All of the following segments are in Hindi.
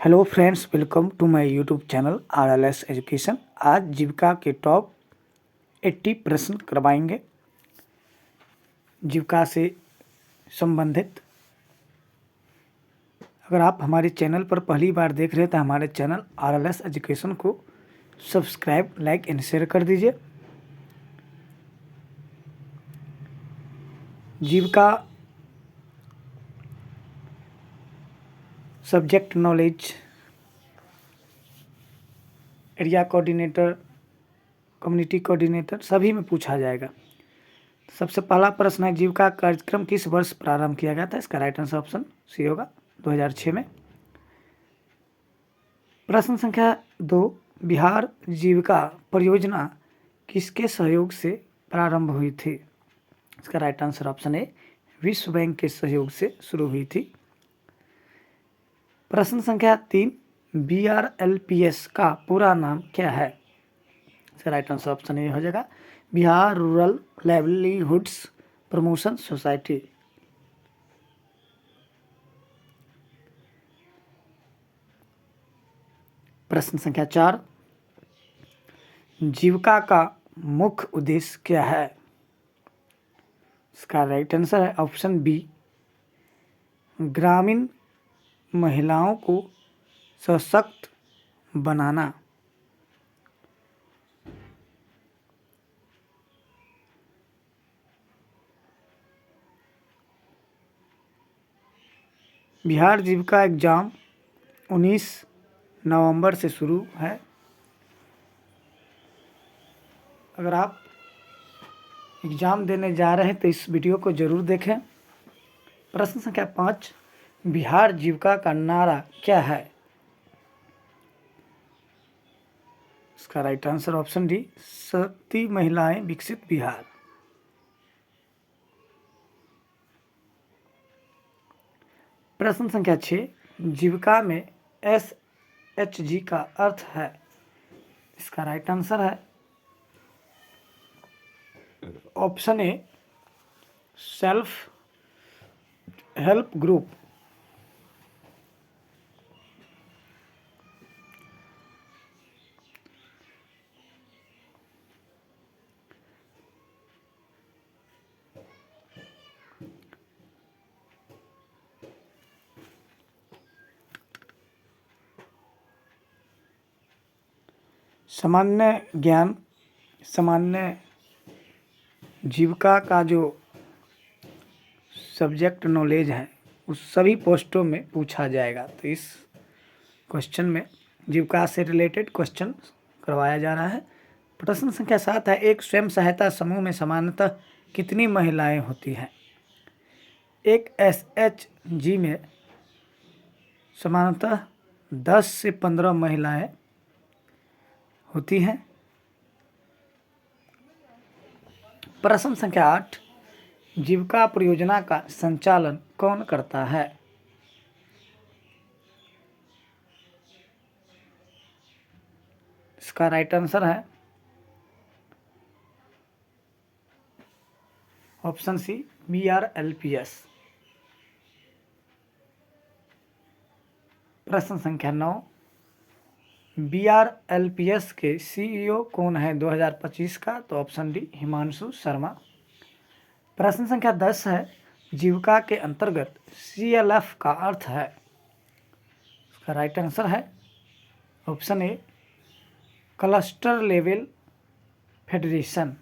Hello friends, welcome to my YouTube channel RLS education. आज जीविका के टॉप 80 प्रश्न करवाएंगे जीविका से संबंधित। अगर आप हमारे चैनल पर पहली बार देख रहे हैं तो हमारे चैनल RLS एजुकेशन को सब्सक्राइब, लाइक एंड शेयर कर दीजिए। Jeevika subject knowledge, area coordinator, community coordinator सभी में पूछा जाएगा। सबसे पहला प्रश्न है, जीविका कार्यक्रम किस वर्ष प्रारंभ किया गया था? इसका राइट आंसर ऑप्शन सी होगा, 2006 में। प्रश्न संख्या 2, बिहार जीविका परियोजना किसके सहयोग से प्रारंभ हुई थी? इसका राइट आंसर ऑप्शन है विश्व बैंक के सहयोग से शुरू हुई थी। प्रश्न संख्या 3, BRLPS का पूरा नाम क्या है? इसका राइट आंसर ऑप्शन ए हो जाएगा, Bihar rural livelihoods promotion society. प्रश्न संख्या 4, जीविका का मुख्य उद्देश्य क्या है? इसका राइट आंसर है ऑप्शन बी, ग्रामीण महिलाओं को सशक्त बनाना। बिहार जीविका एग्जाम 19 नवंबर से शुरू है। अगर आप एग्ज़ाम देने जा रहे हैं तो इस वीडियो को ज़रूर देखें। प्रश्न संख्या 5, बिहार जीविका का नारा क्या है? इसका राइट आंसर ऑप्शन डी, शक्ति महिलाएं विकसित बिहार। प्रश्न संख्या 6, जीविका में SHG का अर्थ है? इसका राइट आंसर है ऑप्शन ए, सेल्फ हेल्प ग्रुप। सामान्य ज्ञान, सामान्य जीविका का जो सब्जेक्ट नॉलेज है उस सभी पोस्टों में पूछा जाएगा। तो इस क्वेश्चन में जीविका से रिलेटेड क्वेश्चन करवाया जा रहा है। प्रश्न संख्या 7 है, एक स्वयं सहायता समूह में सामान्यतः कितनी महिलाएं होती हैं? एक SHG में सामान्यतः 10 से 15 महिलाएं होती हैं। प्रश्न संख्या 8, जीविका परियोजना का संचालन कौन करता है? इसका राइट आंसर है ऑप्शन सी, BRLPS। प्रश्न संख्या 9, BRLPS के CEO कौन है 2025 का? तो ऑप्शन डी, हिमांशु शर्मा। प्रश्न संख्या 10 है, जीविका के अंतर्गत CLF का अर्थ है? इसका राइट आंसर है ऑप्शन ए, क्लस्टर लेवल फेडरेशन।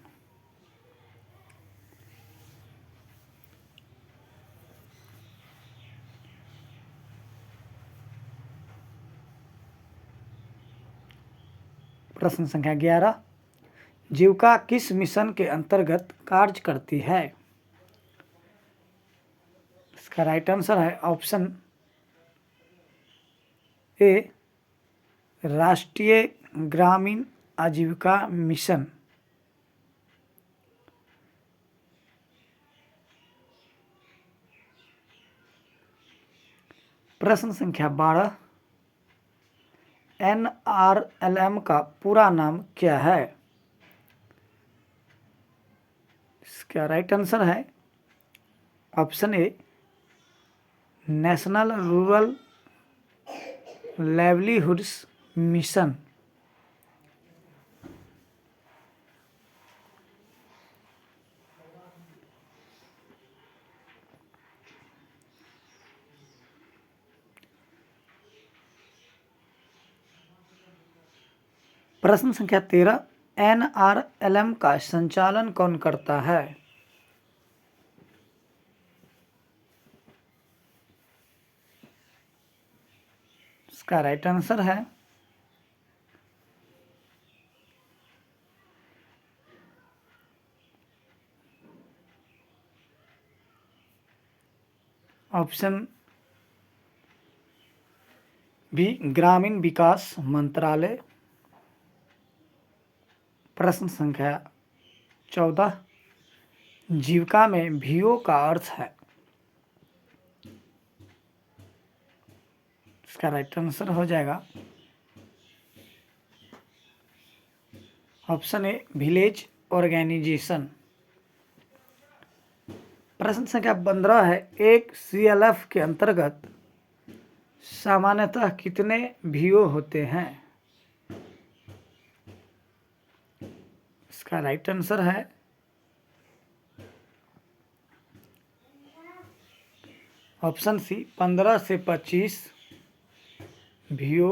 प्रश्न संख्या 11, जीविका किस मिशन के अंतर्गत कार्य करती है? इसका राइट आंसर है ऑप्शन ए, राष्ट्रीय ग्रामीण आजीविका मिशन। प्रश्न संख्या 12, NRLM का पूरा नाम क्या है? इसका राइट आंसर है ऑप्शन ए, नेशनल रूरल लाइवलीहुड्स मिशन। प्रश्न संख्या 13, NRLM का संचालन कौन करता है? इसका राइट आंसर है ऑप्शन बी, ग्रामीण विकास मंत्रालय। प्रश्न संख्या 14, जीविका में वीओ का अर्थ है? इसका राइट आंसर हो जाएगा ऑप्शन ए, विलेज ऑर्गेनाइजेशन। प्रश्न संख्या 15 है, एक CLF के अंतर्गत सामान्यतः कितने वीओ होते हैं? इसका राइट आंसर है ऑप्शन सी, 15 से 25 वीओ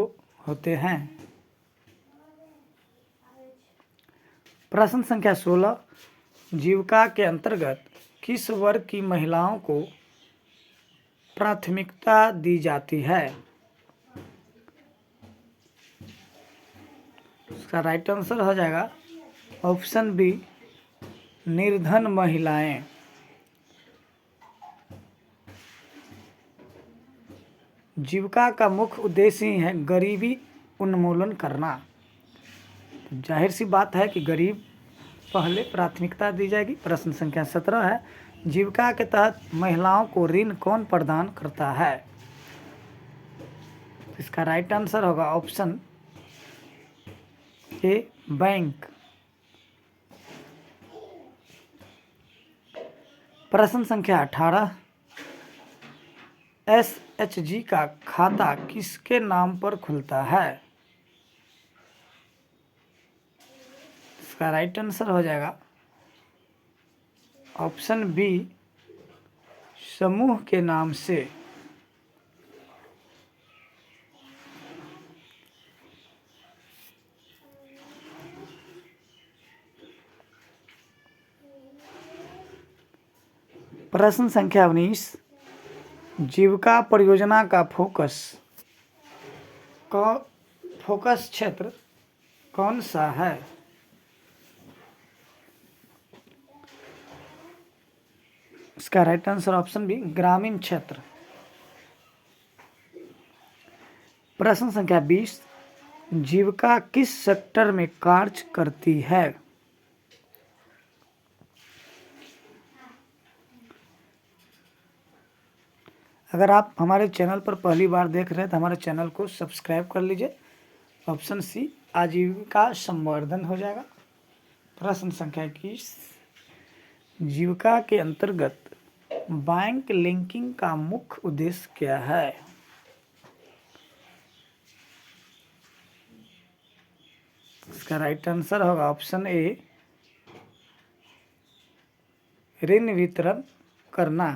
होते हैं। प्रश्न संख्या 16, जीविका के अंतर्गत किस वर्ग की महिलाओं को प्राथमिकता दी जाती है? इसका राइट आंसर हो जाएगा ऑप्शन बी, निर्धन महिलाएं। जीविका का मुख्य उद्देश्य ही है गरीबी उन्मूलन करना। तो जाहिर सी बात है कि गरीब पहले प्राथमिकता दी जाएगी। प्रश्न संख्या 17 है, जीविका के तहत महिलाओं को ऋण कौन प्रदान करता है? इसका राइट आंसर होगा ऑप्शन ए, बैंक। प्रश्न संख्या 18, SHG का खाता किसके नाम पर खुलता है? इसका राइट आंसर हो जाएगा ऑप्शन बी, समूह के नाम से। प्रश्न संख्या 19, जीविका परियोजना का फोकस क्षेत्र कौन सा है? इसका राइट आंसर ऑप्शन बी, ग्रामीण क्षेत्र। प्रश्न संख्या 20, जीविका किस सेक्टर में कार्य करती है? अगर आप हमारे चैनल पर पहली बार देख रहे हैं तो हमारे चैनल को सब्सक्राइब कर लीजिए। ऑप्शन सी, आजीविका संवर्धन हो जाएगा। प्रश्न संख्या 21, जीविका के अंतर्गत बैंक लिंकिंग का मुख्य उद्देश्य क्या है? इसका राइट आंसर होगा ऑप्शन ए, ऋण वितरण करना।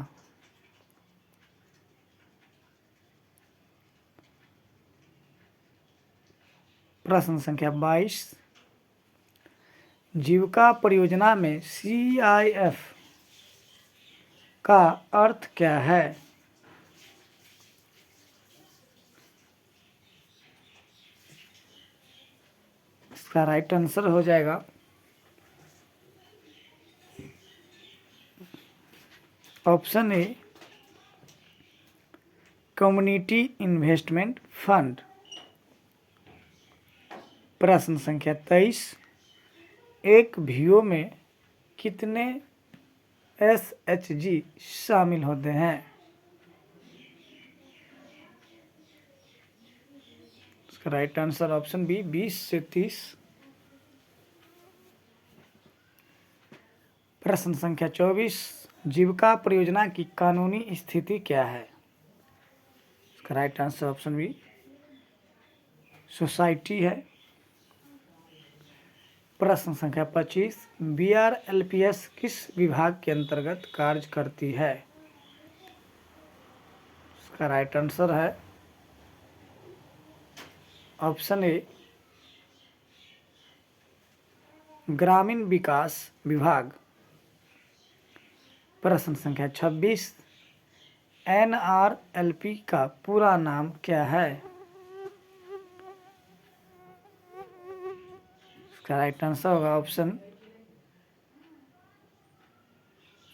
प्रश्न संख्या 22, जीविका परियोजना में CIF का अर्थ क्या है? इसका राइट आंसर हो जाएगा option A, community investment fund. प्रश्न संख्या 23, एक वीओ में कितने SHG शामिल होते हैं? इसका राइट आंसर ऑप्शन बी, 20 से 30। प्रश्न संख्या 24, जीविका परियोजना की कानूनी स्थिति क्या है? इसका right answer option B, society है। प्रश्न संख्या 25, BRLPS किस विभाग के अंतर्गत कार्य करती है? इसका राइट आंसर है ऑप्शन ए, ग्रामीण विकास विभाग। प्रश्न संख्या 26, NRLP का पूरा नाम क्या है? इसका राइट आंसर होगा option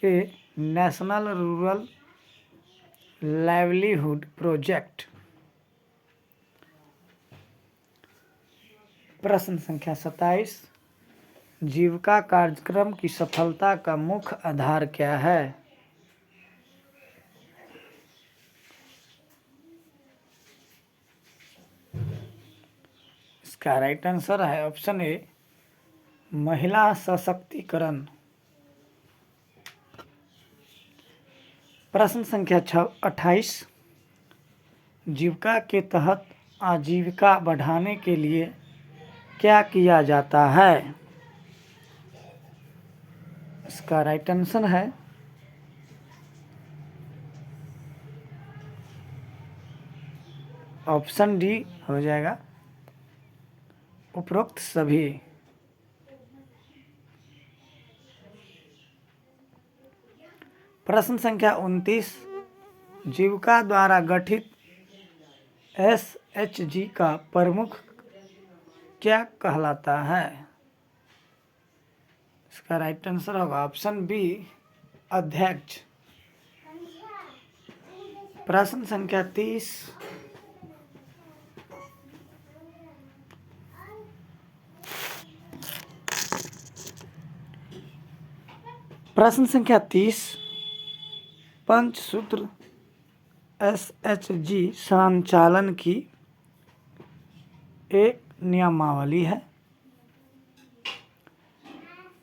A, national rural livelihood project. प्रश्न संख्या 27, जीविका कार्यक्रम की सफलता का मुख्य आधार क्या है? इसका राइट आंसर है ऑप्शन ए, महिला सशक्तिकरण। प्रश्न संख्या 28, जीविका के तहत आजीविका बढ़ाने के लिए क्या किया जाता है? इसका राइट आंसर है ऑप्शन डी हो जाएगा, उपरोक्त सभी। प्रश्न संख्या 29, जीविका द्वारा गठित SHG का प्रमुख क्या कहलाता है? इसका राइट आंसर होगा ऑप्शन बी, अध्यक्ष। प्रश्न संख्या 30, पंचसूत्र SHG संचालन की एक नियमावली है।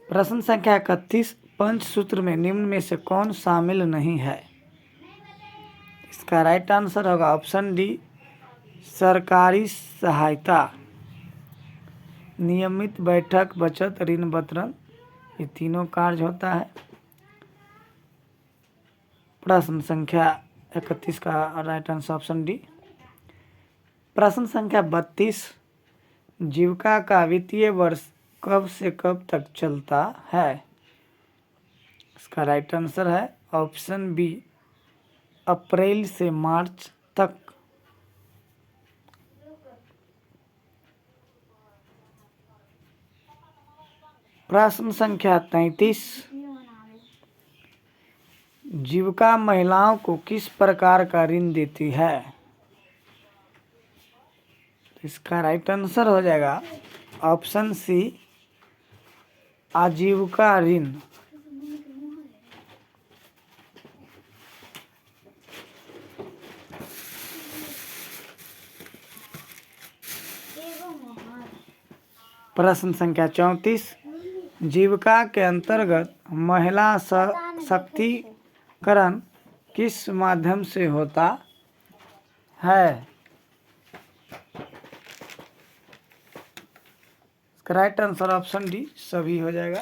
प्रश्न संख्या 31, पंचसूत्र में निम्न में से कौन शामिल नहीं है? इसका राइट आंसर होगा ऑप्शन डी, सरकारी सहायता, नियमित बैठक, बचत, ऋण वितरण, ये तीनों कार्य होता है। प्रश्न संख्या 31 का राइट आंसर ऑप्शन डी। प्रश्न संख्या 32, जीविका का वित्तीय वर्ष कब से कब तक चलता है? इसका राइट आंसर है ऑप्शन बी, अप्रैल से मार्च तक। प्रश्न संख्या 33, जीविका महिलाओं को किस प्रकार का ऋण देती है? इसका राइट आंसर हो जाएगा ऑप्शन सी, आजीविका ऋण। प्रश्न संख्या 34, जीविका के अंतर्गत महिला सशक्तिकरण किस माध्यम से होता है? राइट आंसर ऑप्शन डी, सभी हो जाएगा।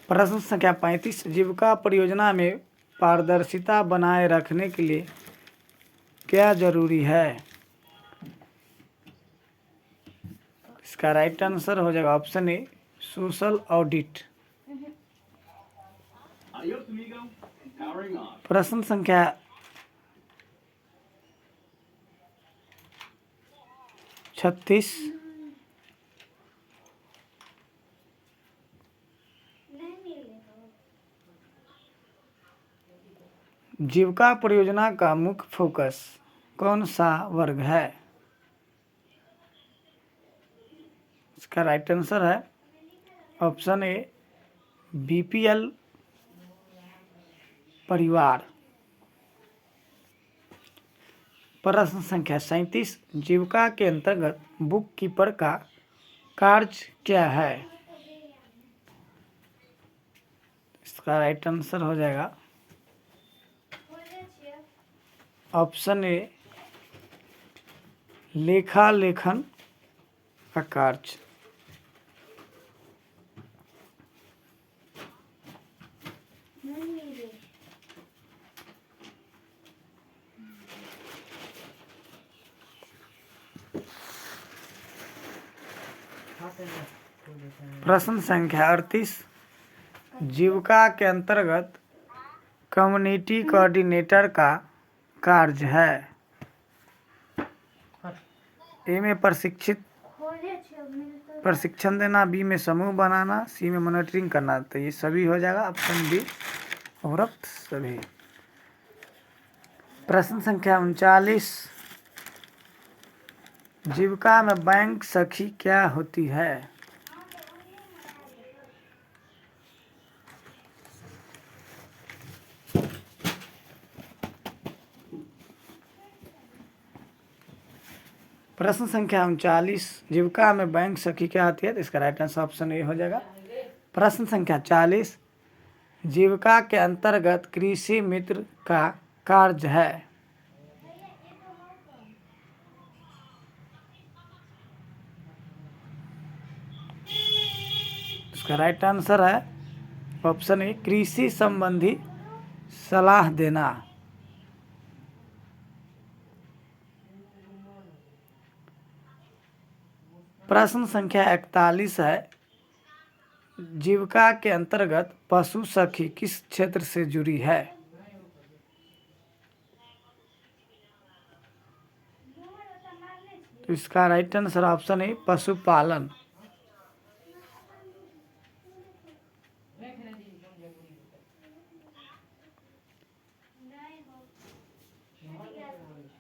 प्रश्न संख्या 35, जीविका परियोजना में पारदर्शिता बनाए रखने के लिए क्या जरूरी है? इसका राइट आंसर हो जाएगा ऑप्शन ए, सोशल ऑडिट। प्रश्न संख्या 36, जीविका परियोजना का मुख्य फोकस कौन सा वर्ग है? इसका राइट आंसर है ऑप्शन ए, BPL परिवार। प्रश्न संख्या 37, जीविका के अंतर्गत बुक कीपर का कार्य क्या है? इसका राइट आंसर हो जाएगा ऑप्शन ए लेखा लेखन का कार्य। प्रश्न संख्या 38 जीविका के अंतर्गत कम्युनिटी कोऑर्डिनेटर का कार्य है। ए में प्रशिक्षण देना, बी में समूह बनाना, सी में मॉनिटरिंग करना। तो ये सभी हो जाएगा ऑप्शन बी उपरोक्त सभी। प्रश्न संख्या 39 जीविका में बैंक सखी क्या होती है? प्रश्न संख्या 39 जीविका में बैंक सखी क्या होती है? तो इसका राइट आंसर ऑप्शन ए हो जाएगा। प्रश्न संख्या 40 जीविका के अंतर्गत कृषि मित्र का कार्य है। इसका राइट आंसर है ऑप्शन ए कृषि संबंधी सलाह देना। प्रश्न संख्या 41 है जीविका के अंतर्गत पशु सखी किस क्षेत्र से जुड़ी है? तो इसका राइट आंसर ऑप्शन है पशुपालन।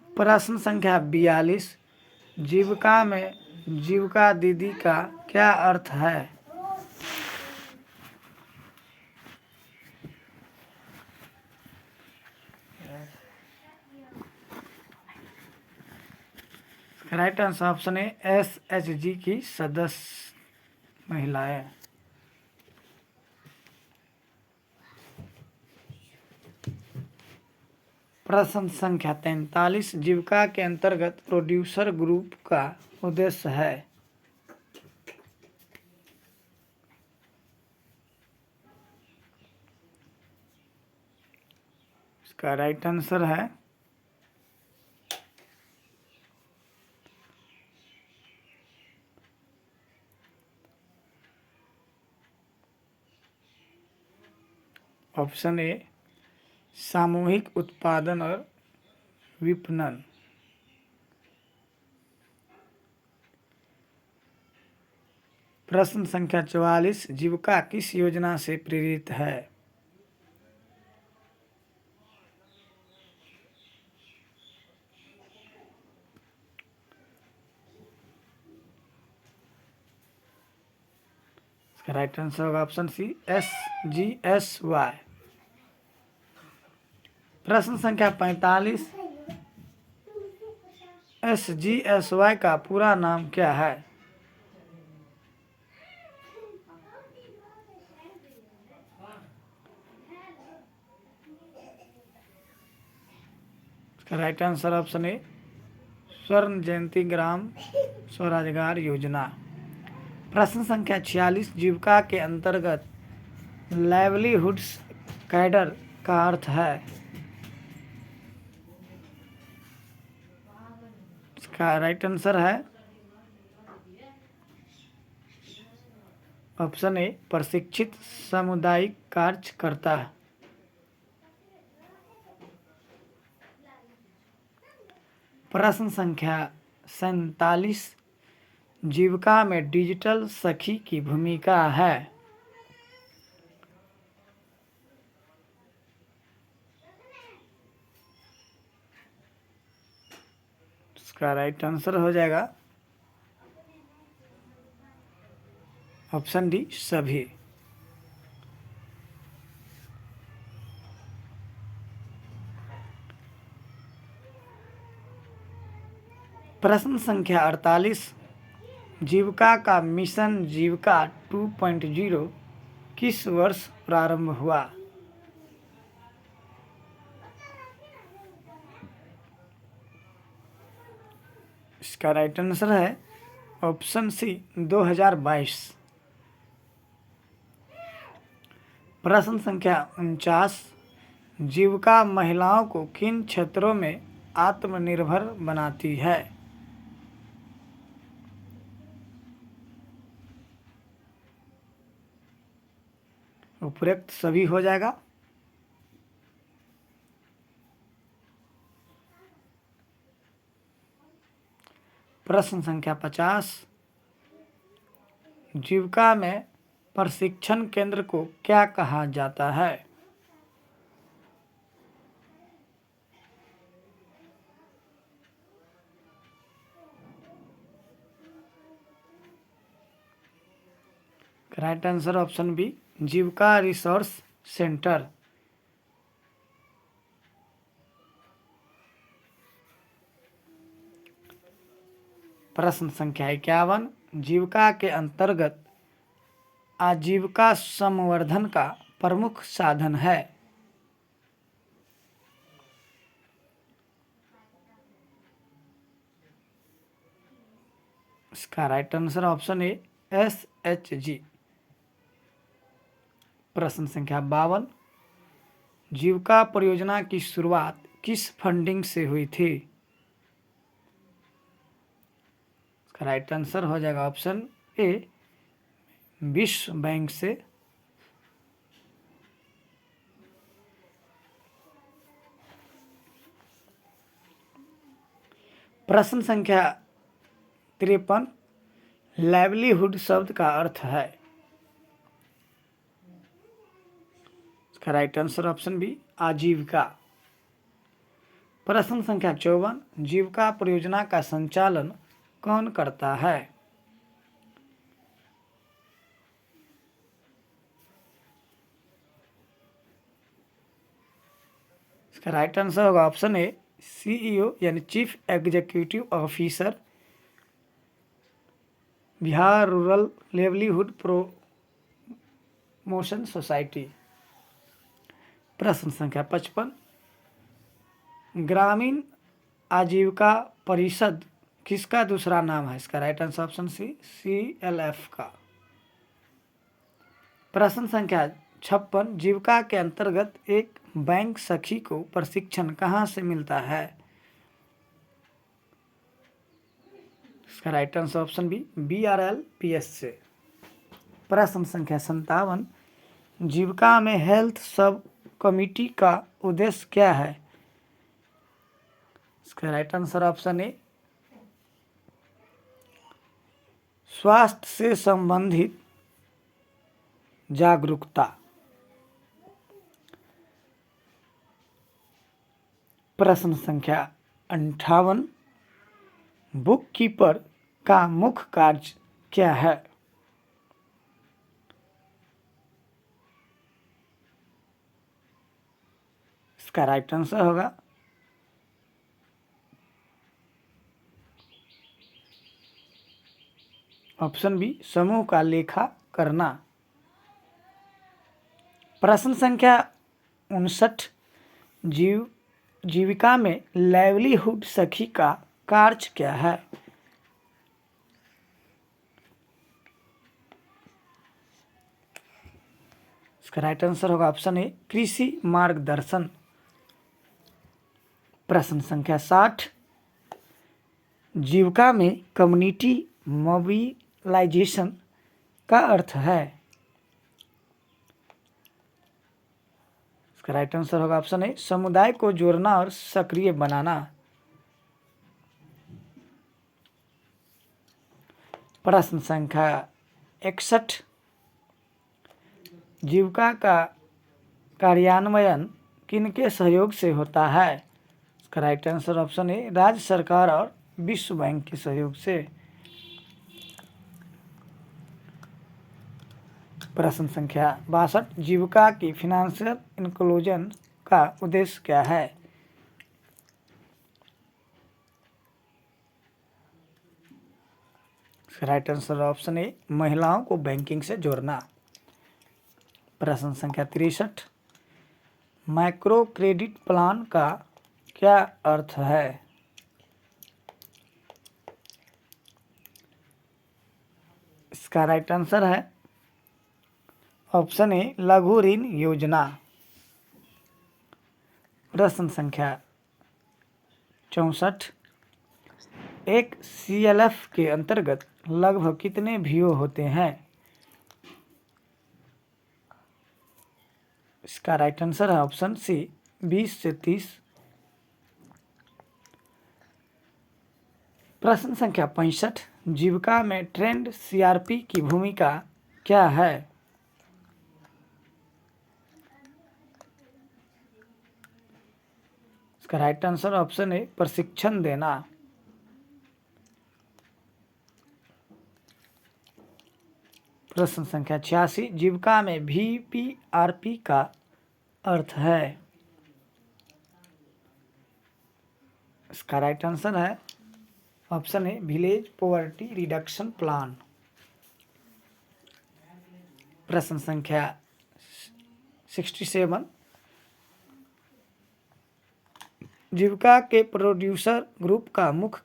प्रश्न संख्या 42 जीविका में जीविका दीदी का क्या अर्थ है? राइट आंसर ऑप्शन है SHG की सदस्य महिलाएं। प्रश्न संख्या 43 जीविका के अंतर्गत प्रोड्यूसर ग्रुप का उद्देश्य है। इसका राइट आंसर है ऑप्शन ए सामूहिक उत्पादन और विपणन। प्रश्न संख्या 44 जीविका किस योजना से प्रेरित है? इसका राइट आंसर होगा ऑप्शन सी SGSY। प्रश्न संख्या 45 SGSY का पूरा नाम क्या है? इसका राइट आंसर ऑप्शन ए स्वर्ण जयंती ग्राम स्वरोजगार योजना। प्रश्न संख्या 46 जीविका के अंतर्गत लाइवलीहुड्स कैडर का अर्थ है। इसका राइट आंसर है ऑप्शन ए प्रशिक्षित सामुदायिक कार्यकर्ता। प्रश्न संख्या 47 जीविका में डिजिटल सखी की भूमिका है। इसका राइट आंसर हो जाएगा ऑप्शन डी सभी। प्रश्न संख्या 48 जीविका का मिशन जीविका 2.0 किस वर्ष प्रारंभ हुआ? इसका राइट आंसर है ऑप्शन सी 2022। प्रश्न संख्या 49, जीविका महिलाओं को किन क्षेत्रों में आत्मनिर्भर बनाती है? उपरोक्त सभी हो जाएगा। प्रश्न संख्या 50, जीविका में प्रशिक्षण केंद्र को क्या कहा जाता है? राइट आंसर ऑप्शन बी जीविका रिसोर्स सेंटर। प्रश्न संख्या 51, जीविका के अंतर्गत आजीविका संवर्धन का प्रमुख साधन है? इसका right answer option A SHG। प्रश्न संख्या 52, जीविका परियोजना की शुरुआत किस फंडिंग से हुई थी? इसका राइट आंसर हो जाएगा ऑप्शन ए विश्व बैंक से। प्रश्न संख्या 53, लाइवलीहुड शब्द का अर्थ है? इसका राइट आंसर ऑप्शन बी आजीविका। प्रश्न संख्या 54, जीविका परियोजना का संचालन कौन करता है? इसका राइट आंसर होगा ऑप्शन ए CEO यानी chief executive officer, Bihar rural livelihood promotion society. प्रश्न संख्या 55, ग्रामीण आजीविका परिषद किसका दूसरा नाम है? इसका right answer option C CLF का। प्रश्न संख्या 56, जीविका के अंतर्गत एक बैंक सखी को प्रशिक्षण कहाँ से मिलता है? इसका right answer option B BRLPS से। प्रश्न संख्या 57, जीविका में हेल्थ सब कमिटी का उद्देश्य क्या है? इसका राइट आंसर ऑप्शन ए स्वास्थ्य से संबंधित जागरूकता। प्रश्न संख्या 58, बुक कीपर का मुख्य कार्य क्या है? इसका राइट आंसर होगा ऑप्शन बी समूह का लेखा करना। प्रश्न संख्या 59, जीविका में लाइवलीहुड सखी का कार्य क्या है? इसका राइट आंसर होगा ऑप्शन ए कृषि मार्गदर्शन। प्रश्न संख्या 60, जीविका में कम्युनिटी मोबिलाइजेशन का अर्थ है? इसका राइट आंसर होगा ऑप्शन ए समुदाय को जोड़ना और सक्रिय बनाना। प्रश्न संख्या 61, जीविका का कार्यान्वयन किनके सहयोग से होता है? इसका राइट आंसर ऑप्शन ए राज्य सरकार और विश्व बैंक के सहयोग से। प्रश्न संख्या 62, जीविका की फिनेंशियल इंक्लूजन का उद्देश्य क्या है? राइट आंसर ऑप्शन ए महिलाओं को बैंकिंग से जोड़ना। प्रश्न संख्या 63, माइक्रो क्रेडिट प्लान का क्या अर्थ है? इसका राइट आंसर है ऑप्शन ए लघु ऋण योजना। प्रश्न संख्या 64। एक CLF के अंतर्गत लगभग कितने VO होते हैं? इसका राइट आंसर है ऑप्शन सी 20 से 30। प्रश्न संख्या 65। जीविका में ट्रेंड CRP की भूमिका क्या है? इसका राइट आंसर ऑप्शन ए प्रशिक्षण देना। प्रश्न संख्या 86। जीविका में VPRP का अर्थ है? इसका राइट आंसर है ऑप्शन ए विलेज पॉवर्टी रिडक्शन प्लान। प्रश्न संख्या 67। जीविका के प्रोड्यूसर ग्रुप का मुख्य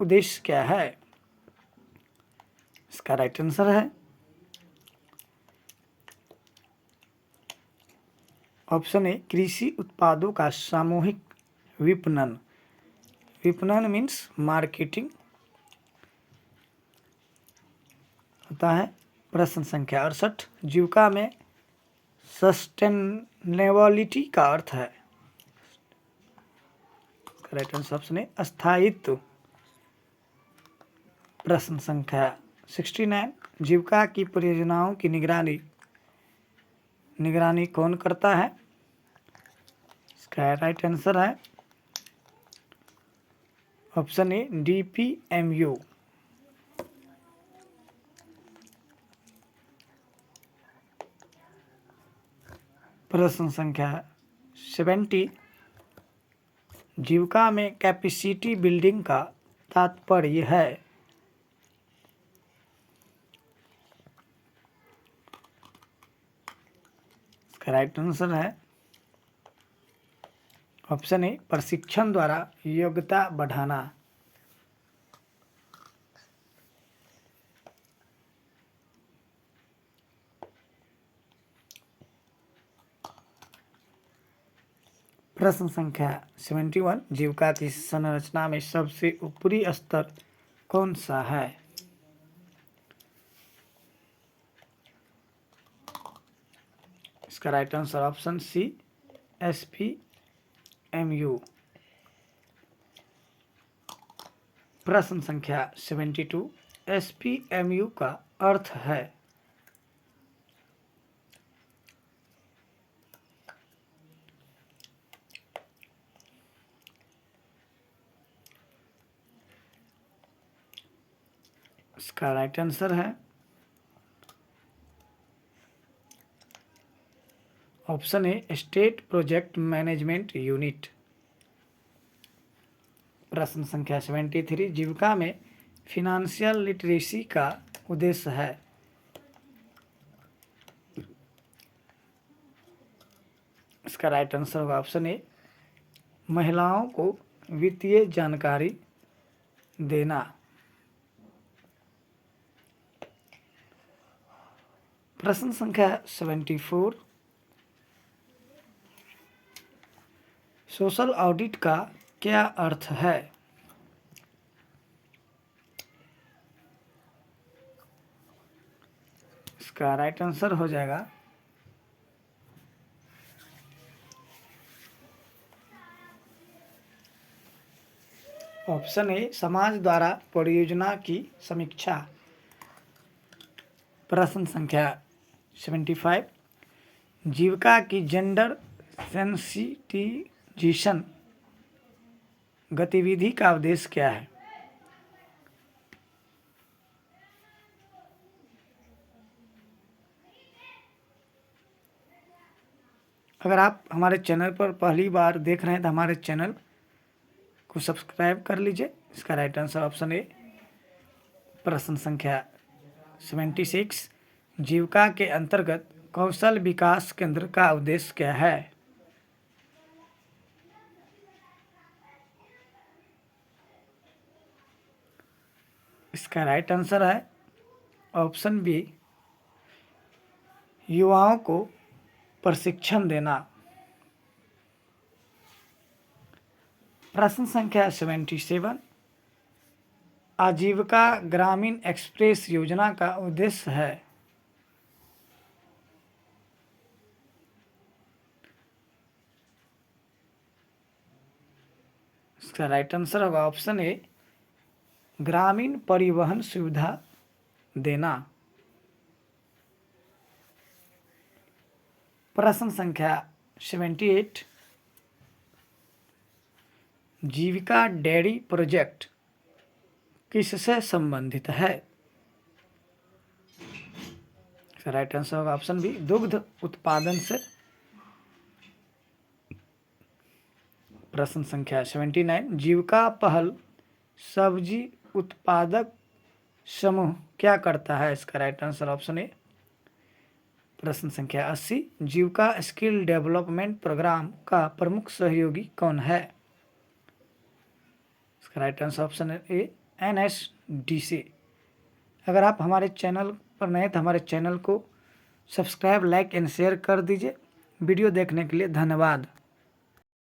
उद्देश्य क्या है? इसका राइट आंसर है ऑप्शन ए कृषि उत्पादों का सामूहिक विपणन। विपणन मीन्स मार्केटिंग होता है। प्रश्न संख्या 68। जीविका में सस्टेनेबिलिटी का अर्थ है? राइट आंसर ऑप्शन ए स्थायित्व। प्रश्न संख्या 69। जीविका की परियोजनाओं की निगरानी कौन करता है? इसका राइट आंसर है ऑप्शन ए DPMU। प्रश्न संख्या 70। जीविका में कैपेसिटी बिल्डिंग का तात्पर्य है? इसका राइट आंसर है ऑप्शन ए प्रशिक्षण द्वारा योग्यता बढ़ाना। प्रश्न संख्या 71। जीविका की संरचना में सबसे ऊपरी स्तर कौन सा है? इसका right answer option C SPMU। प्रश्न संख्या 72। SPMU का अर्थ है? इसका राइट आंसर है option A state project management unit. प्रश्न संख्या 73। जीविका में फिनेंशियल लिटरेसी का उद्देश्य है? इसका राइट आंसर होगा ऑप्शन ए महिलाओं को वित्तीय जानकारी देना। प्रश्न संख्या 74। सोशल ऑडिट का क्या अर्थ है? इसका राइट आंसर हो जाएगा ऑप्शन ए समाज द्वारा परियोजना की समीक्षा। प्रश्न संख्या 75। जीविका की जेंडर सेंसिटाइजेशन गतिविधि का उद्देश्य क्या है? अगर आप हमारे चैनल पर पहली बार देख रहे हैं तो हमारे चैनल को सब्सक्राइब कर लीजिए। इसका राइट आंसर ऑप्शन ए। प्रश्न संख्या 76। जीविका के अंतर्गत कौशल विकास केंद्र का उद्देश्य क्या है? इसका राइट आंसर है ऑप्शन बी युवाओं को प्रशिक्षण देना। प्रश्न संख्या 77, आजीविका ग्रामीण एक्सप्रेस योजना का उद्देश्य है। इसका राइट आंसर होगा ऑप्शन ए ग्रामीण परिवहन सुविधा देना। प्रश्न संख्या 78, जीविका डेयरी प्रोजेक्ट किससे संबंधित है। इसका राइट आंसर होगा ऑप्शन बी दुग्ध उत्पादन से। प्रश्न संख्या 79, जीविका पहल सब्जी उत्पादक समूह क्या करता है। इसका राइट आंसर ऑप्शन ए। प्रश्न संख्या 80, जीविका स्किल डेवलपमेंट प्रोग्राम का प्रमुख सहयोगी कौन है। इसका right answer option A NSDC। अगर आप हमारे चैनल पर नए तो हमारे चैनल को सब्सक्राइब, लाइक एंड शेयर कर दीजिए। वीडियो देखने के लिए धन्यवाद।